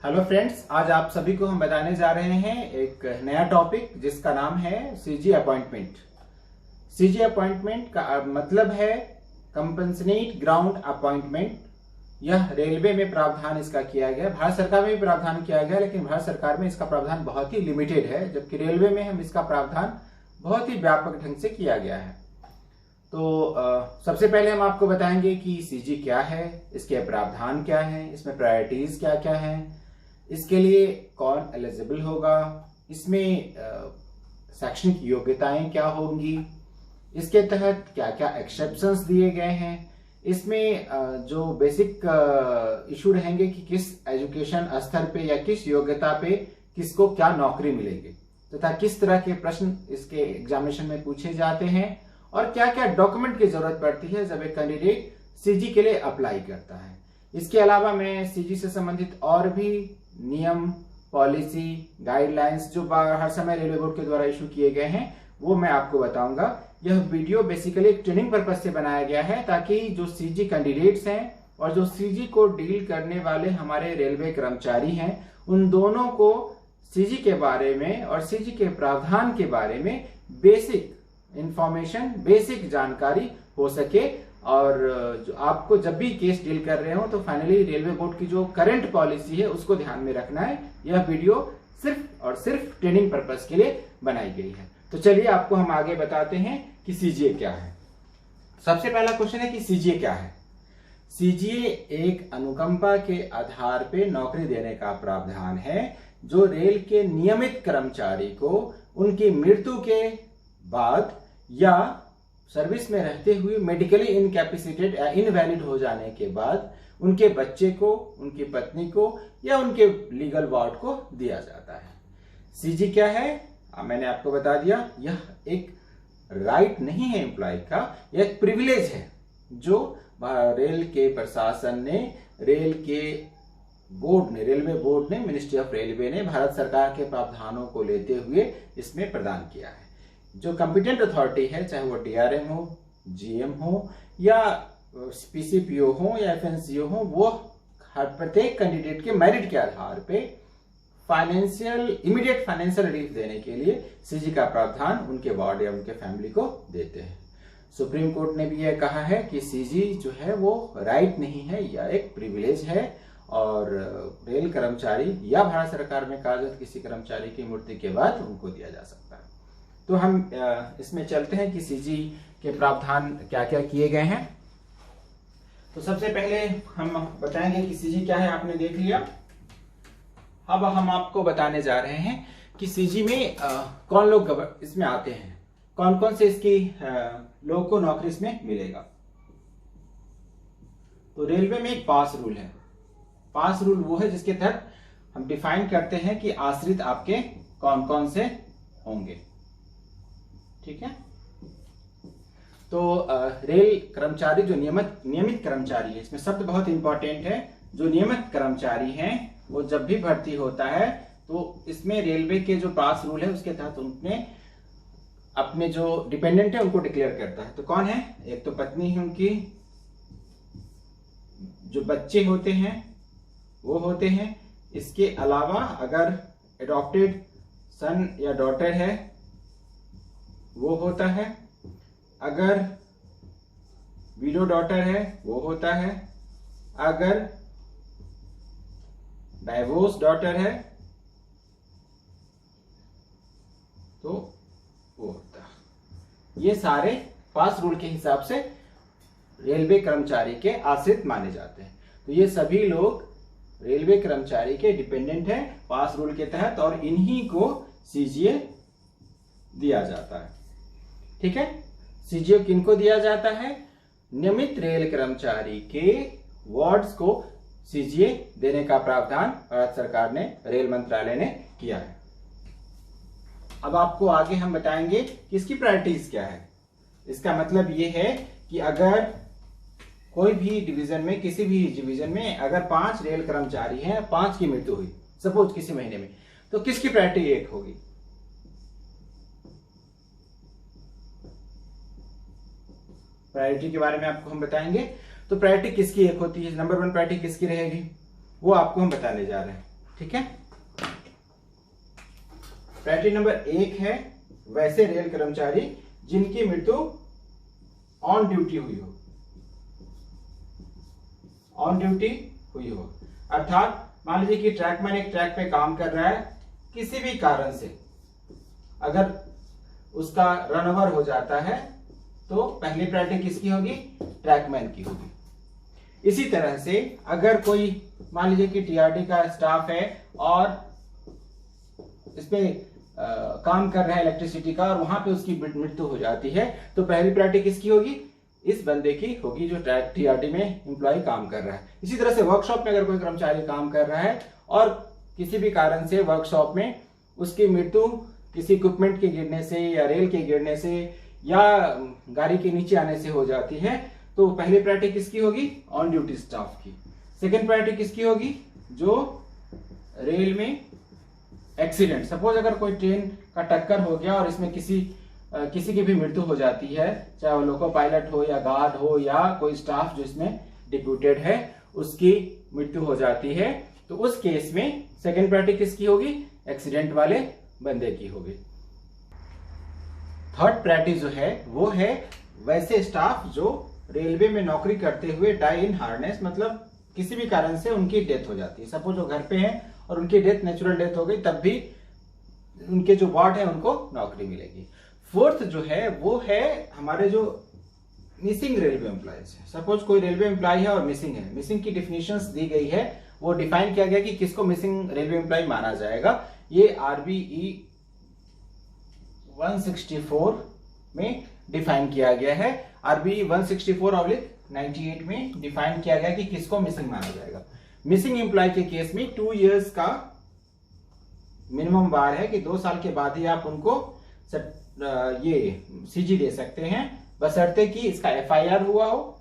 Hello friends, आज आप सभी को हम बताने जा रहे हैं एक नया टॉपिक जिसका नाम है सीजी अपॉइंटमेंट। सीजी अपॉइंटमेंट का मतलब है कंपनसेट ग्राउंड अपॉइंटमेंट। यह रेलवे में प्रावधान इसका किया गया, भारत सरकार में भी प्रावधान किया गया, लेकिन भारत सरकार में इसका प्रावधान बहुत ही लिमिटेड है, जबकि रेलवे में हम इसका प्रावधान बहुत ही व्यापक ढंग से किया गया है। तो सबसे पहले हम आपको बताएंगे कि सीजी क्या है, इसके प्रावधान क्या है, इसमें प्रायोरिटीज क्या क्या हैं, इसके लिए कौन एलिजिबल होगा, इसमें शैक्षणिक योग्यताएं क्या होंगी, इसके तहत क्या क्या एक्सेप्शंस दिए गए हैं, इसमें जो बेसिक इशू रहेंगे कि किस एजुकेशन स्तर पे या किस योग्यता पे किसको क्या नौकरी मिलेगी, तथा किस तरह के प्रश्न इसके एग्जामिनेशन में पूछे जाते हैं और क्या क्या डॉक्यूमेंट की जरूरत पड़ती है जब एक कैंडिडेट सीजी के लिए अप्लाई करता है। इसके अलावा मैं सीजी से संबंधित और भी नियम, पॉलिसी, गाइडलाइंस जो हर समय रेलवे बोर्ड के द्वारा इशू किए गए हैं वो मैं आपको बताऊंगा। यह वीडियो बेसिकली एक ट्रेनिंग पर्पज से बनाया गया है ताकि जो सीजी कैंडिडेट्स हैं और जो सीजी को डील करने वाले हमारे रेलवे कर्मचारी हैं उन दोनों को सीजी के बारे में और सीजी के प्रावधान के बारे में बेसिक इंफॉर्मेशन, बेसिक जानकारी हो सके, और जो आपको जब भी केस डील कर रहे हो तो फाइनली रेलवे बोर्ड की जो करंट पॉलिसी है उसको ध्यान में रखना है। यह वीडियो सिर्फ और सिर्फ ट्रेनिंग पर्पस के लिए बनाई गई है। तो चलिए आपको हम आगे बताते हैं कि सीजीए क्या है। सबसे पहला क्वेश्चन है कि सीजीए क्या है। सीजीए एक अनुकंपा के आधार पे नौकरी देने का प्रावधान है जो रेल के नियमित कर्मचारी को उनकी मृत्यु के बाद या सर्विस में रहते हुए मेडिकली इनकैपेसिटेट या इनवैलिड हो जाने के बाद उनके बच्चे को, उनकी पत्नी को या उनके लीगल वार्ड को दिया जाता है। सीजी क्या है? मैंने आपको बता दिया, यह एक राइट नहीं है एम्प्लॉय का, यह एक प्रिविलेज है जो रेल के प्रशासन ने, रेल के बोर्ड ने, रेलवे बोर्ड ने, मिनिस्ट्री ऑफ रेलवे ने भारत सरकार के प्रावधानों को लेते हुए इसमें प्रदान किया है। जो कॉम्पिटेंट अथॉरिटी है, चाहे वो डीआरएम हो, जीएम हो या पीसीपीओ हो या एफएनसीओ हो, वो हर प्रत्येक कैंडिडेट के मेरिट के आधार पे इमीडिएट फाइनेंशियल रिलीफ देने के लिए सीजी का प्रावधान उनके वार्ड या उनके फैमिली को देते हैं। सुप्रीम कोर्ट ने भी यह कहा है कि सीजी जो है वो राइट नहीं है, यह एक प्रिविलेज है और रेल कर्मचारी या भारत सरकार में कार्यरत किसी कर्मचारी की मृत्यु के बाद उनको दिया जा सकता है। तो हम इसमें चलते हैं कि सीजी के प्रावधान क्या क्या किए गए हैं। तो सबसे पहले हम बताएंगे कि सीजी क्या है, आपने देख लिया। अब हम आपको बताने जा रहे हैं कि सीजी में कौन लोग इसमें आते हैं, कौन कौन से इसकी लोगों को नौकरी इसमें मिलेगा। तो रेलवे में एक पास रूल है। पास रूल वो है जिसके तहत हम डिफाइन करते हैं कि आश्रित आपके कौन कौन से होंगे, ठीक है। तो रेल कर्मचारी जो नियमित कर्मचारी है, इसमें शब्द बहुत इंपॉर्टेंट है। जो नियमित कर्मचारी हैं वो जब भी भर्ती होता है तो इसमें रेलवे के जो पास रूल है उसके तहत उनने अपने जो डिपेंडेंट है उनको डिक्लेयर करता है। तो कौन है? एक तो पत्नी है उनकी, जो बच्चे होते हैं वो होते हैं। इसके अलावा अगर एडॉप्टेड सन या डॉटर है वो होता है, अगर विडो डॉटर है वो होता है, अगर डाइवोर्स डॉटर है तो वो होता है। ये सारे पास रूल के हिसाब से रेलवे कर्मचारी के आश्रित माने जाते हैं। तो ये सभी लोग रेलवे कर्मचारी के डिपेंडेंट है पास रूल के तहत और इन्हीं को सीजीए दिया जाता है, ठीक है। सीजीए किनको दिया जाता है? नियमित रेल कर्मचारी के वार्ड्स को सीजीए देने का प्रावधान भारत सरकार ने, रेल मंत्रालय ने किया है। अब आपको आगे हम बताएंगे कि इसकी प्रायोरिटीज क्या है। इसका मतलब ये है कि अगर कोई भी डिवीजन में, किसी भी डिवीजन में अगर 5 रेल कर्मचारी हैं, 5 की मृत्यु हुई सपोज किसी महीने में, तो किसकी प्रायोरिटी 1 होगी? प्रायोरिटी के बारे में आपको हम बताएंगे। तो प्रायोरिटी किसकी 1 होती है? नंबर 1 प्रायोरिटी किसकी रहेगी वो आपको हम बताने जा रहे हैं। ठीक है। प्रायोरिटी नंबर 1 है वैसे रेल कर्मचारी जिनकी मृत्यु ऑन ड्यूटी हुई हो, ऑन ड्यूटी हुई हो। अर्थात मान लीजिए कि ट्रैकमैन एक ट्रैक पे काम कर रहा है, किसी भी कारण से अगर उसका रन ओवर हो जाता है तो पहली प्रायोरिटी किसकी होगी? ट्रैकमैन की होगी। इसी तरह से अगर कोई मान लीजिए कि टीआरडी का स्टाफ है और इस पे काम कर रहा है इलेक्ट्रिसिटी का, और वहां पे उसकी मृत्यु हो जाती है तो पहली प्रायोरिटी किसकी होगी? इस बंदे की होगी जो टीआरडी में एम्प्लॉय काम कर रहा है। इसी तरह से वर्कशॉप में अगर कोई कर्मचारी काम कर रहा है और किसी भी कारण से वर्कशॉप में उसकी मृत्यु किसी इक्विपमेंट के गिरने से या रेल के गिरने से या गाड़ी के नीचे आने से हो जाती है तो पहली प्रायोरिटी किसकी होगी? ऑन ड्यूटी स्टाफ की। सेकेंड प्रायोरिटी किसकी होगी? जो रेल में एक्सीडेंट, सपोज अगर कोई ट्रेन का टक्कर हो गया और इसमें किसी की भी मृत्यु हो जाती है, चाहे वो लोको पायलट हो या गार्ड हो या कोई स्टाफ जो इसमें डिप्यूटेड है, उसकी मृत्यु हो जाती है तो उस केस में सेकेंड प्रायोरिटी किसकी होगी? एक्सीडेंट वाले बंदे की होगी। थर्ड प्रायोरिटी जो है वो है वैसे स्टाफ जो रेलवे में नौकरी करते हुए डाई इन हार्नेस, मतलब किसी भी कारण से उनकी डेथ हो जाती है। सपोज वो घर पे हैं और उनकी डेथ नेचुरल डेथ हो गई, तब भी उनके जो वार्ड है उनको नौकरी मिलेगी। फोर्थ जो है वो है हमारे जो मिसिंग रेलवे एम्प्लॉयज है। सपोज कोई रेलवे एम्प्लॉय है और मिसिंग है, मिसिंग की डिफिनेशंस दी गई है, वो डिफाइन किया गया कि किसको मिसिंग रेलवे एम्प्लॉय माना जाएगा। ये आरबीई 164 में डिफाइन किया गया है। आरबीई 164/98 में डिफाइन किया गया कि किसको मिसिंग माना जाएगा। मिसिंग एम्प्लॉय के केस में 2 इयर्स का मिनिमम बार है कि 2 साल के बाद ही आप उनको ये सीजी दे सकते हैं, बशर्ते कि इसका एफआईआर हुआ हो,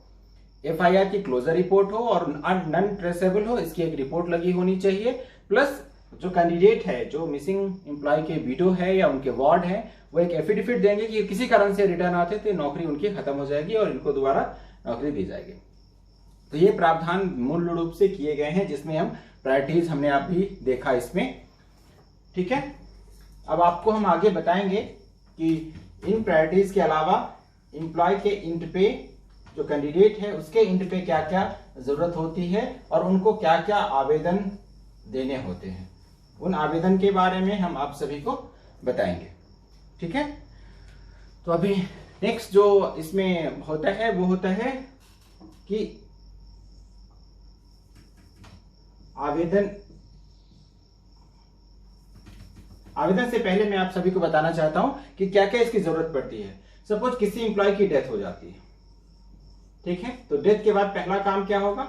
एफआईआर की क्लोजर रिपोर्ट हो और नॉन ट्रेसेबल हो, इसकी एक रिपोर्ट लगी होनी चाहिए। प्लस जो कैंडिडेट है, जो मिसिंग एम्प्लॉय के विडो है या उनके वार्ड है, वो एक एफिडेविट देंगे कि किसी कारण से रिटर्न आते थे, नौकरी उनकी खत्म हो जाएगी और इनको दोबारा नौकरी दी जाएगी। तो ये प्रावधान मूल रूप से किए गए हैं जिसमें हम प्रायोरिटीज हमने आप भी देखा इसमें। ठीक है, अब आपको हम आगे बताएंगे कि इन प्रायोरिटीज के अलावा एम्प्लॉय के इंट पे, जो कैंडिडेट है उसके इंट पे क्या क्या जरूरत होती है और उनको क्या क्या आवेदन देने होते हैं, उन आवेदन के बारे में हम आप सभी को बताएंगे। ठीक है, तो अभी नेक्स्ट जो इसमें होता है वो होता है कि आवेदन से पहले मैं आप सभी को बताना चाहता हूं कि क्या क्या इसकी जरूरत पड़ती है। सपोज किसी एम्प्लॉय की डेथ हो जाती है, ठीक है, तो डेथ के बाद पहला काम क्या होगा?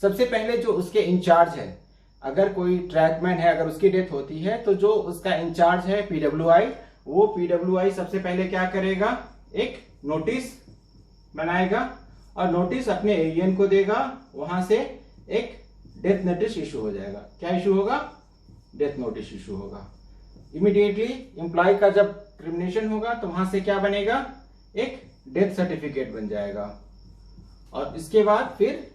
सबसे पहले जो उसके इंचार्ज है, अगर कोई ट्रैकमैन है, अगर उसकी डेथ होती है तो जो उसका इंचार्ज है पीडब्ल्यूआई, वो पीडब्ल्यूआई सबसे पहले क्या करेगा? एक नोटिस बनाएगा और नोटिस अपने एईएन को देगा, वहां से एक डेथ नोटिस इशू हो जाएगा। क्या इशू होगा? डेथ नोटिस इशू होगा। इमीडिएटली एम्प्लॉय का जब क्रिमिनेशन होगा तो वहां से क्या बनेगा? एक डेथ सर्टिफिकेट बन जाएगा। और इसके बाद फिर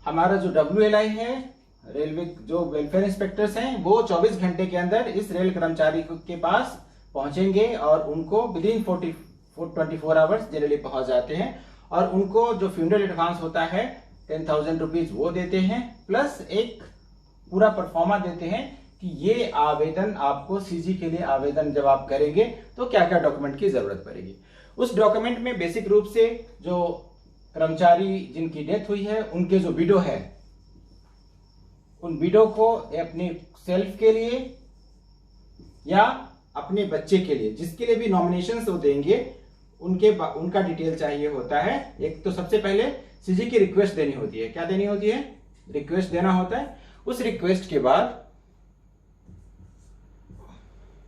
हमारा जो WLI है, रेलवे जो वेलफेयर इंस्पेक्टर्स हैं, वो 24 घंटे के अंदर इस रेल कर्मचारी के पास पहुंचेंगे और उनको विदिन 24 आवर्स जनरली पहुंच जाते हैं और उनको जो फ्यूनरल एडवांस होता है 10,000 रुपीज वो देते हैं, प्लस एक पूरा परफॉर्मा देते हैं कि ये आवेदन आपको सीजी के लिए आवेदन जब आप करेंगे तो क्या क्या डॉक्यूमेंट की जरूरत पड़ेगी। उस डॉक्यूमेंट में बेसिक रूप से जो कर्मचारी जिनकी डेथ हुई है उनके जो विडो है, उन विडो को अपने सेल्फ के लिए या अपने बच्चे के लिए, जिसके लिए भी नॉमिनेशन वो देंगे, उनका डिटेल चाहिए होता है। एक तो सबसे पहले सीजी की रिक्वेस्ट देनी होती है। क्या देनी होती है? रिक्वेस्ट देना होता है। उस रिक्वेस्ट के बाद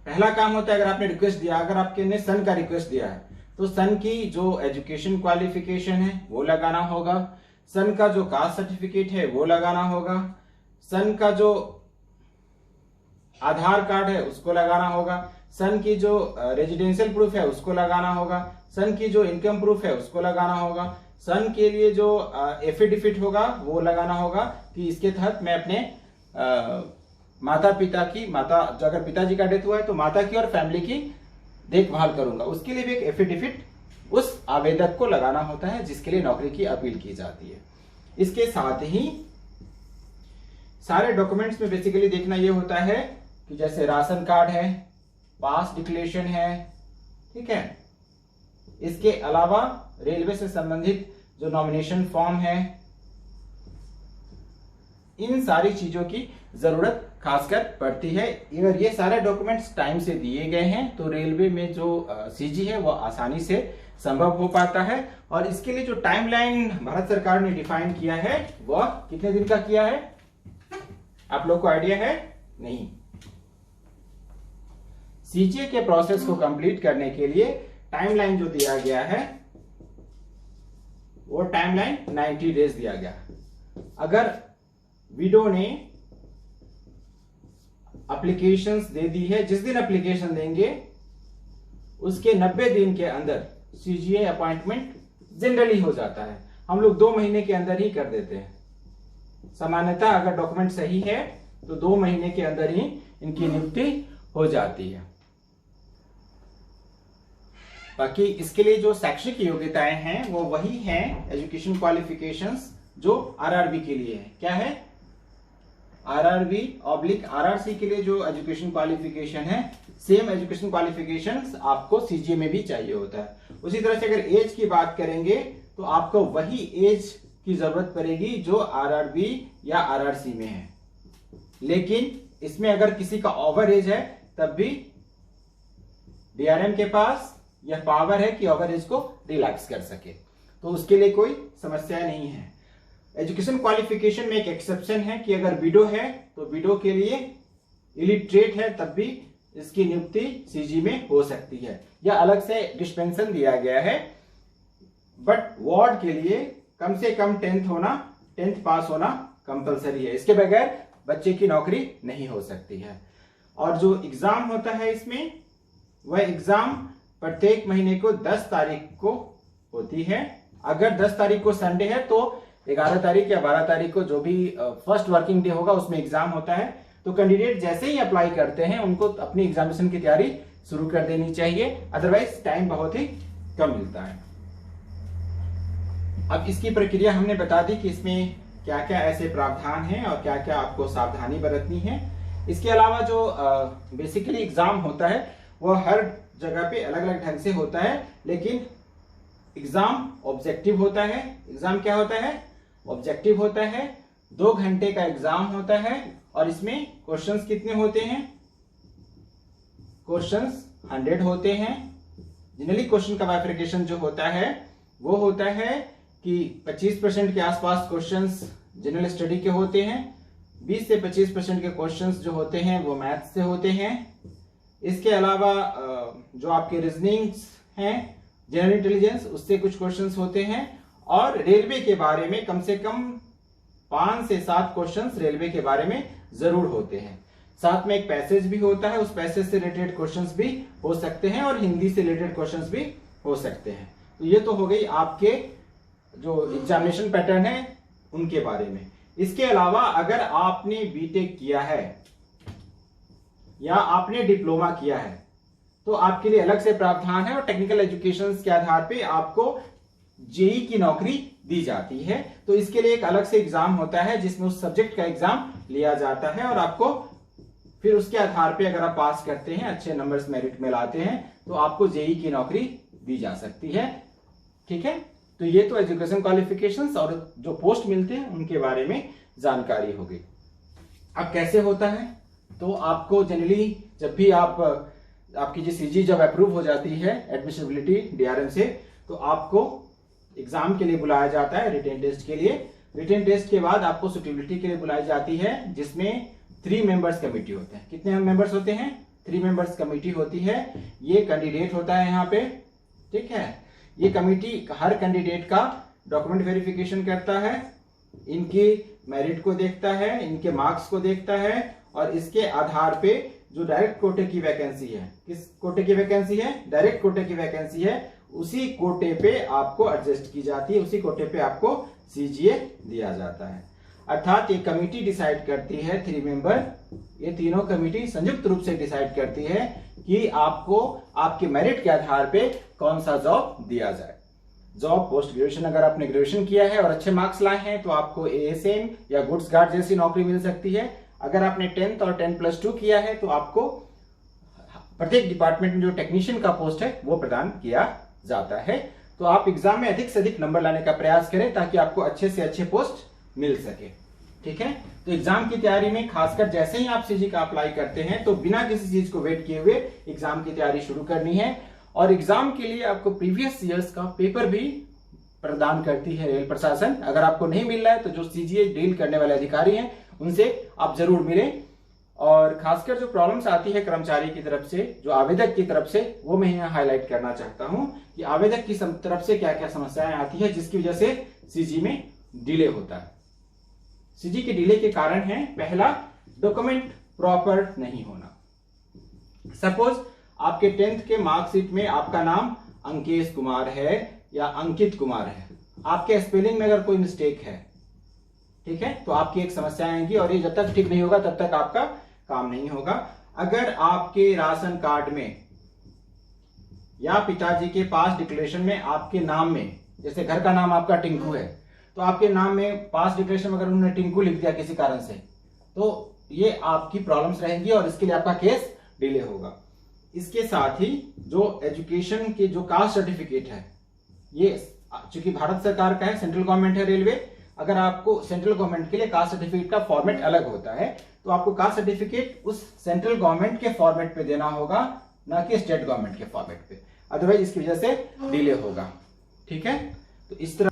पहला काम होता है, अगर आपने रिक्वेस्ट दिया, अगर आपके सन का रिक्वेस्ट दिया है तो सन की जो एजुकेशन क्वालिफिकेशन है वो लगाना होगा, सन का जो कास्ट सर्टिफिकेट है वो लगाना होगा, सन का जो आधार कार्ड है उसको लगाना होगा, सन की जो रेजिडेंशियल प्रूफ है उसको लगाना होगा, सन की जो इनकम प्रूफ है उसको लगाना होगा, सन के लिए जो एफिडेविट होगा वो लगाना होगा कि इसके तहत मैं अपने माता जो अगर पिताजी का डेथ हुआ है तो माता की और फैमिली की देखभाल करूंगा, उसके लिए भी एक एफिडेविट उस आवेदक को लगाना होता है जिसके लिए नौकरी की अपील की जाती है। इसके साथ ही सारे डॉक्यूमेंट्स में बेसिकली देखना यह होता है कि जैसे राशन कार्ड है, पास डिक्लेरेशन है, ठीक है। इसके अलावा रेलवे से संबंधित जो नॉमिनेशन फॉर्म है, इन सारी चीजों की जरूरत खासकर पड़ती है। अगर ये सारे डॉक्यूमेंट्स टाइम से दिए गए हैं तो रेलवे में जो सीजी है वो आसानी से संभव हो पाता है। और इसके लिए जो टाइमलाइन भारत सरकार ने डिफाइन किया है वह कितने दिन का किया है, आप लोग को आइडिया है? नहीं। सीजीए के प्रोसेस को कंप्लीट करने के लिए टाइमलाइन जो दिया गया है वो टाइमलाइन 90 डेज दिया गया। अगर विडो ने एप्लीकेशंस दे दी है, जिस दिन एप्लीकेशन देंगे उसके 90 दिन के अंदर सीजीए अपॉइंटमेंट जनरली हो जाता है। हम लोग 2 महीने के अंदर ही कर देते हैं। सामान्यतः अगर डॉक्यूमेंट सही है तो 2 महीने के अंदर ही इनकी नियुक्ति हो जाती है। बाकी इसके लिए जो शैक्षिक योग्यताएं हैं वो वही हैं, एजुकेशन क्वालिफिकेशंस जो आरआरबी के लिए है। क्या है? आरआरबी/आरआरसी के लिए जो एजुकेशन क्वालिफिकेशन है, सेम एजुकेशन क्वालिफिकेशंस आपको सीजीए में भी चाहिए होता है। उसी तरह से अगर एज की बात करेंगे तो आपको वही एज की जरूरत पड़ेगी जो आरआरबी या आरआरसी में है। लेकिन इसमें अगर किसी का ओवर एज है तब भी डीआरएम के पास यह पावर है कि ओवर एज को रिलैक्स कर सके, तो उसके लिए कोई समस्या नहीं है। एजुकेशन क्वालिफिकेशन में एक एक्सेप्शन है कि अगर विडो है तो विडो के लिए इलिटरेट है तब भी इसकी नियुक्ति सीजी में हो सकती है, या अलग से डिस्पेंशन दिया गया है। बट वार्ड के लिए कम से कम 10th पास होना कंपलसरी है, इसके बगैर बच्चे की नौकरी नहीं हो सकती है। और जो एग्जाम होता है इसमें, वह एग्जाम प्रत्येक महीने को 10 तारीख को होती है। अगर 10 तारीख को संडे है तो 11 तारीख या 12 तारीख को जो भी फर्स्ट वर्किंग डे होगा उसमें एग्जाम होता है। तो कैंडिडेट जैसे ही अप्लाई करते हैं उनको अपनी एग्जामिनेशन की तैयारी शुरू कर देनी चाहिए, अदरवाइज टाइम बहुत ही कम मिलता है। अब इसकी प्रक्रिया हमने बता दी कि इसमें क्या क्या ऐसे प्रावधान हैं और क्या क्या आपको सावधानी बरतनी है। इसके अलावा जो बेसिकली एग्जाम होता है वह हर जगह पे अलग अलग ढंग से होता है, लेकिन एग्जाम ऑब्जेक्टिव होता है। एग्जाम क्या होता है? ऑब्जेक्टिव होता है। 2 घंटे का एग्जाम होता है और इसमें क्वेश्चंस कितने होते हैं? क्वेश्चंस 100 होते हैं। जनरली क्वेश्चन का बाइफरकेशन जो होता है वो होता है कि 25% के आसपास क्वेश्चंस जनरल स्टडी के होते हैं, 20 से 25% के क्वेश्चंस जो होते हैं वो मैथ्स से होते हैं। इसके अलावा जो आपके रीजनिंग्स हैं, जनरल इंटेलिजेंस, उससे कुछ क्वेश्चंस होते हैं। और रेलवे के बारे में कम से कम 5 से 7 क्वेश्चंस रेलवे के बारे में जरूर होते हैं। साथ में एक पैसेज भी होता है, उस पैसेज से रिलेटेड क्वेश्चंस भी हो सकते हैं और हिंदी से रिलेटेड क्वेश्चंस भी हो सकते हैं। तो ये तो हो गई आपके जो एग्जामिनेशन पैटर्न है उनके बारे में। इसके अलावा अगर आपने बीटेक किया है या आपने डिप्लोमा किया है तो आपके लिए अलग से प्रावधान है और टेक्निकल एजुकेशन के आधार पे आपको जेई की नौकरी दी जाती है। तो इसके लिए एक अलग से एग्जाम होता है जिसमें उस सब्जेक्ट का एग्जाम लिया जाता है और आपको फिर उसके आधार पे अगर आप पास करते हैं, अच्छे नंबर्स मेरिट में लाते हैं, तो आपको जेई की नौकरी दी जा सकती है। ठीक है, तो ये तो एजुकेशन क्वालिफिकेशंस और जो पोस्ट मिलते हैं उनके बारे में जानकारी हो गई। अब कैसे होता है? तो आपको जनरली जब भी आपकी जो सीजी जब अप्रूव हो जाती है एडमिसिबिलिटी डीआरएम से, तो आपको एग्जाम के लिए बुलाया जाता है, रिटेन टेस्ट के लिए। रिटेन टेस्ट के बाद आपको सुटेबिलिटी के लिए बुलाई जाती है, जिसमें 3 मेंबर्स कमेटी होते हैं। कितने मेंबर्स होते हैं? 3 मेंबर्स कमेटी होती है। ये कैंडिडेट होता है यहाँ पे, ठीक है। ये कमेटी हर कैंडिडेट का डॉक्यूमेंट वेरिफिकेशन करता है, इनकी मेरिट को देखता है, इनके मार्क्स को देखता है और इसके आधार पे जो डायरेक्ट कोटे की वैकेंसी है, किस कोटे की वैकेंसी है? डायरेक्ट कोटे की वैकेंसी है, उसी कोटे पे आपको एडजस्ट की जाती है, उसी कोटे पे आपको सीजीए दिया जाता है। अर्थात ये कमिटी डिसाइड करती है, 3 मेंबर, ये तीनों कमिटी संयुक्त रूप से डिसाइड करती है कि आपको आपके मेरिट के आधार पे कौन सा जॉब दिया जाए। जॉब पोस्ट ग्रेजुएशन, अगर आपने ग्रेजुएशन किया है और अच्छे मार्क्स लाए हैं तो आपको एएसएम या गुड्स गार्ड जैसी नौकरी मिल सकती है। अगर आपने 10th और 10+2 किया है तो आपको प्रत्येक डिपार्टमेंट में जो टेक्नीशियन का पोस्ट है वो प्रदान किया जाता है। तो आप एग्जाम में अधिक से अधिक नंबर लाने का प्रयास करें ताकि आपको अच्छे से अच्छे पोस्ट मिल सके। ठीक है, तो एग्जाम की तैयारी में खासकर जैसे ही आप सीजी का अप्लाई करते हैं तो बिना किसी चीज को वेट किए हुए एग्जाम की तैयारी शुरू करनी है। और एग्जाम के लिए आपको प्रीवियस ईयर्स का पेपर भी प्रदान करती है रेल प्रशासन। अगर आपको नहीं मिल रहा है तो जो सीजीए डील करने वाले अधिकारी हैं उनसे आप जरूर मिलें। और खासकर जो प्रॉब्लम्स आती है कर्मचारी की तरफ से, जो आवेदक की तरफ से, वो मैं यहाँ हाईलाइट करना चाहता हूं कि आवेदक की तरफ से क्या क्या समस्याएं आती है जिसकी वजह से सीजी में डिले होता है। सीजी के डिले के कारण है, पहला, डॉक्यूमेंट प्रॉपर नहीं होना। सपोज आपके 10th के मार्कशीट में आपका नाम अंकेश कुमार है या अंकित कुमार है, आपके स्पेलिंग में अगर कोई मिस्टेक है, ठीक है, तो आपकी एक समस्या आएगी और ये जब तक ठीक नहीं होगा तब तक आपका काम नहीं होगा। अगर आपके राशन कार्ड में या पिताजी के पास डिक्लेरेशन में आपके नाम में, जैसे घर का नाम आपका टिंकू है, तो आपके नाम में पास डिक्लेरेशन में अगर उन्होंने टिंकू लिख दिया किसी कारण से, तो ये आपकी प्रॉब्लम्स रहेंगी और इसके लिए आपका केस डिले होगा। इसके साथ ही जो एजुकेशन के जो कास्ट सर्टिफिकेट है, ये चूंकि भारत सरकार का है, सेंट्रल गवर्नमेंट है रेलवे, अगर आपको सेंट्रल गवर्नमेंट के लिए कास्ट सर्टिफिकेट का फॉर्मेट अलग होता है तो आपको कास्ट सर्टिफिकेट उस सेंट्रल गवर्नमेंट के फॉर्मेट पे देना होगा, ना कि स्टेट गवर्नमेंट के फॉर्मेट पे, अदरवाइज इसकी वजह से डिले होगा। ठीक है, तो इस तरह।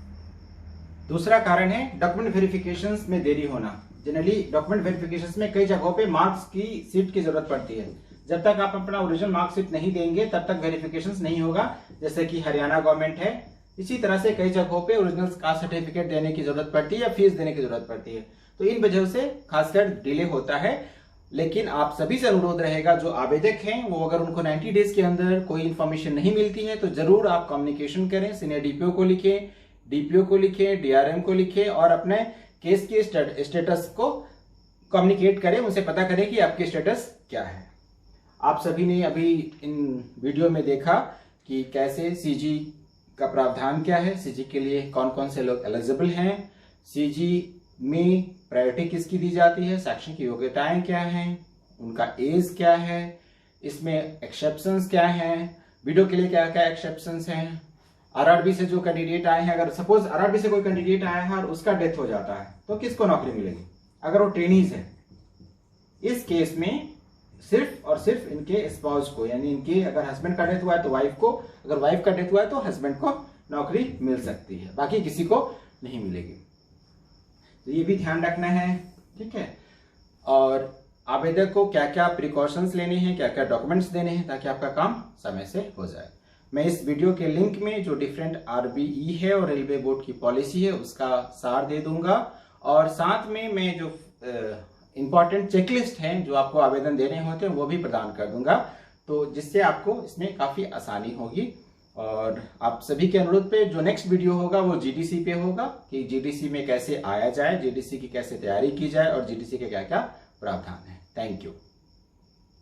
दूसरा कारण है डॉक्यूमेंट वेरिफिकेशंस में देरी होना। जनरली डॉक्यूमेंट वेरिफिकेशंस में कई जगहों पे मार्क्स की सीट की जरूरत पड़ती है। जब तक आप अपना ओरिजिनल मार्कशीट नहीं देंगे तब तक वेरिफिकेशंस नहीं होगा। जैसे कि हरियाणा गवर्नमेंट है, इसी तरह से कई जगहों पे ओरिजिनल कास्ट सर्टिफिकेट देने की जरूरत पड़ती है या फीस देने की जरूरत पड़ती है। तो इन वजह से खासकर डिले होता है। लेकिन आप सभी से अनुरोध रहेगा, जो आवेदक हैं वो अगर उनको 90 डेज के अंदर कोई इन्फॉर्मेशन नहीं मिलती है तो जरूर आप कम्युनिकेशन करें, सीनियर डीपीओ को लिखें, डीपीओ को लिखें, डीआरएम को लिखें और अपने केस के स्टेटस को कम्युनिकेट करें, उनसे पता करें कि आपके स्टेटस क्या है। आप सभी ने अभी इन वीडियो में देखा कि कैसे सीजी का प्रावधान क्या है, सीजी के लिए कौन कौन से लोग एलिजिबल हैं, सीजी में प्रायोरिटी किसकी दी जाती है, शैक्षणिक योग्यताएं क्या हैं, उनका एज क्या है, इसमें एक्सेप्शंस क्या हैं, वीडियो के लिए क्या क्या एक्सेप्शंस हैं, आरआरबी से जो कैंडिडेट आए हैं, अगर सपोज आरआरबी से कोई कैंडिडेट आया है और उसका डेथ हो जाता है तो किसको नौकरी मिलेगी, अगर वो ट्रेनीज है। इस केस में सिर्फ और सिर्फ इनके स्पाउस को, यानी इनके अगर हस्बैंड का डेथ हुआ है तो वाइफ को, अगर वाइफ का डेथ हुआ है तो हस्बैंड को नौकरी मिल सकती है, बाकी किसी को नहीं मिलेगी। तो ये भी ध्यान रखना है। ठीक है, और आवेदक को क्या क्या प्रिकॉशंस लेने हैं, क्या क्या डॉक्यूमेंट्स देने हैं ताकि आपका काम समय से हो जाए। मैं इस वीडियो के लिंक में जो डिफरेंट आरबीई है और रेलवे बोर्ड की पॉलिसी है उसका सार दे दूंगा और साथ में मैं जो इंपॉर्टेंट चेकलिस्ट हैं जो आपको आवेदन देने होते हैं वो भी प्रदान कर दूंगा, तो जिससे आपको इसमें काफी आसानी होगी। और आप सभी के अनुरोध पे जो नेक्स्ट वीडियो होगा वो जीडीसी पे होगा कि जीडीसी में कैसे आया जाए, जीडीसी की कैसे तैयारी की जाए और जीडीसी के क्या क्या प्रावधान है। Thank you.